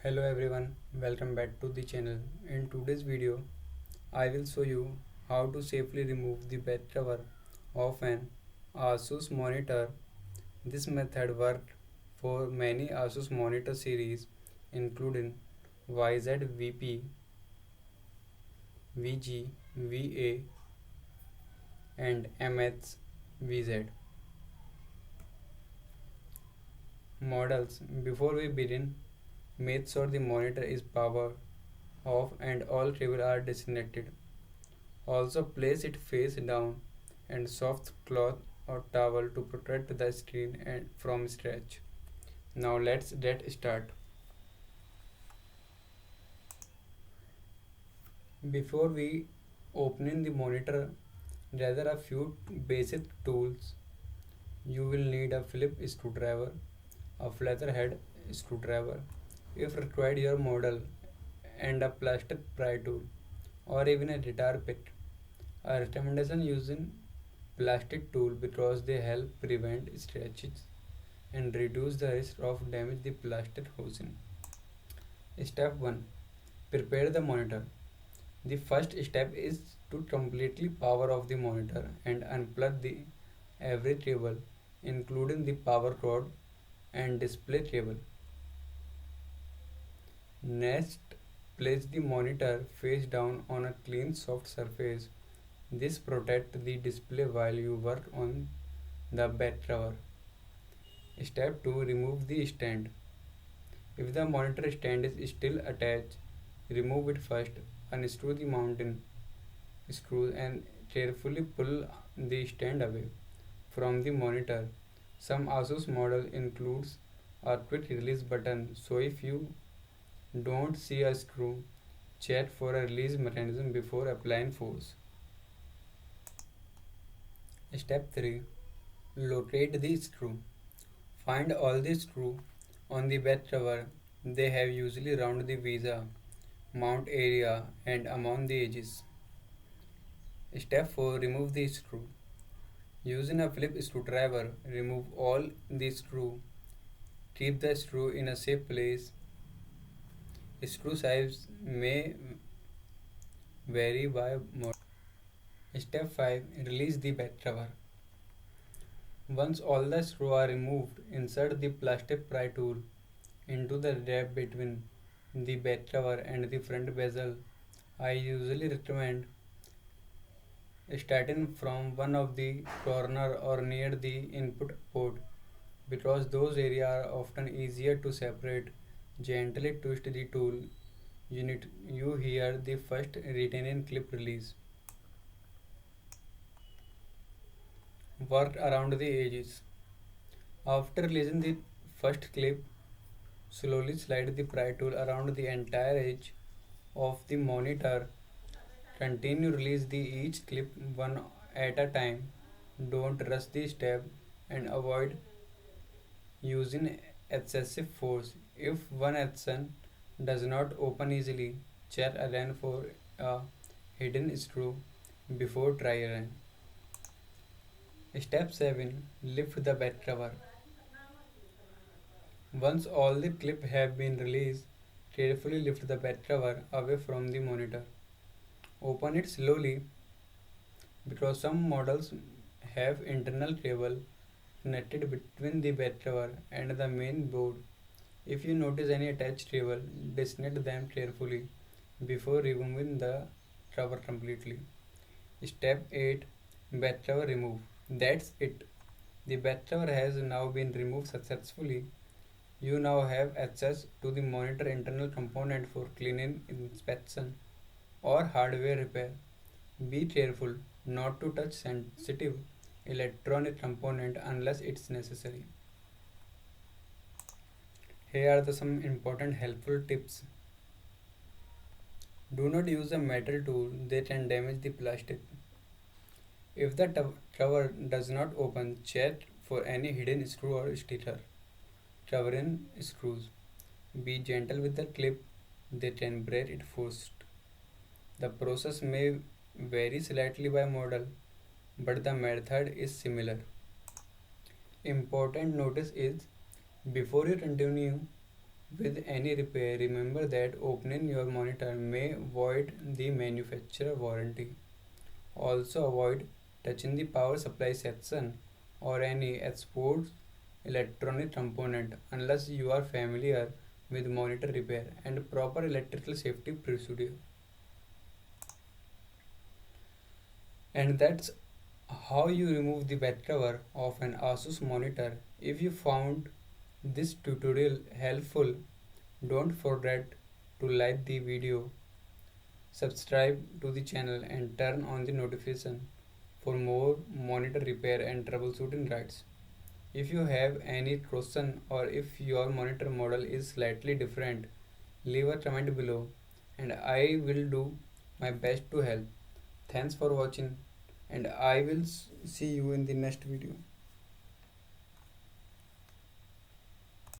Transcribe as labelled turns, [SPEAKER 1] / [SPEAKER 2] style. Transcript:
[SPEAKER 1] Hello everyone, welcome back to the channel. In today's video, I will show you how to safely remove the back cover of an ASUS monitor. This method worked for many ASUS monitor series including YZ-VP, VG, VA and MH-VZ models. Before we begin, make sure the monitor is powered off and all cables are disconnected. Also place it face down and soft cloth or towel to protect the screen and from scratch. Now let's get started. Before we opening the monitor, there are a few basic tools. You will need a Phillips screwdriver, a flathead screwdriver, if required your model, and a plastic pry tool or even a guitar pick. A recommendation using plastic tool because they help prevent scratches and reduce the risk of damage the plastic housing. Step 1. Prepare the monitor. The first step is to completely power off the monitor and unplug the every cable including the power cord and display cable. Next, place the monitor face down on a clean soft surface. This protects the display while you work on the back cover. Step 2. Remove the stand. If the monitor stand is still attached, remove it first. Unscrew the mounting screws and carefully pull the stand away from the monitor. Some ASUS model includes a quick release button, so if you don't see a screw, check for a release mechanism before applying force. Step 3. Locate the screw. Find all the screws on the back cover. They have usually around the visa, mount area and among the edges. Step 4. Remove the screw. Using a Phillips screwdriver, remove all the screw. Keep the screw in a safe place. Screw size may vary by model. Step 5. Release the back cover. Once all the screws are removed, insert the plastic pry tool into the gap between the back cover and the front bezel. I usually recommend starting from one of the corner or near the input port because those areas are often easier to separate. Gently twist the tool unit. You hear the first retaining clip release. Work around the edges. After releasing the first clip, slowly slide the pry tool around the entire edge of the monitor. Continue release the each clip one at a time. Don't rush the step and avoid using excessive force. If one action does not open easily, check again for a hidden screw before try again. Step 7. Lift the back cover. Once all the clips have been released, carefully lift the back cover away from the monitor. Open it slowly because some models have internal cable connected between the back cover and the main board. If you notice any attached cable, disconnect them carefully before removing the cover completely. Step 8. Back cover remove. That's it. The back cover has now been removed successfully. You now have access to the monitor internal component for cleaning, inspection or hardware repair. Be careful not to touch sensitive electronic component unless it's necessary. Here are some important helpful tips. Do not use a metal tool, they can damage the plastic. If the cover does not open, check for any hidden screw or sticker covering screws. Be gentle with the clip, they can break it first. The process may vary slightly by model, but the method is similar. Important notice is before you continue, With any repair, remember that opening your monitor may void the manufacturer warranty. Also avoid touching the power supply section or any exposed electronic component unless you are familiar with monitor repair and proper electrical safety procedure. And that's how you remove the back cover of an ASUS monitor. If you found this tutorial helpful, don't forget to like the video, subscribe to the channel and turn on the notification for more monitor repair and troubleshooting guides. If you have any question or if your monitor model is slightly different, leave a comment below and I will do my best to help. Thanks for watching and I will see you in the next video.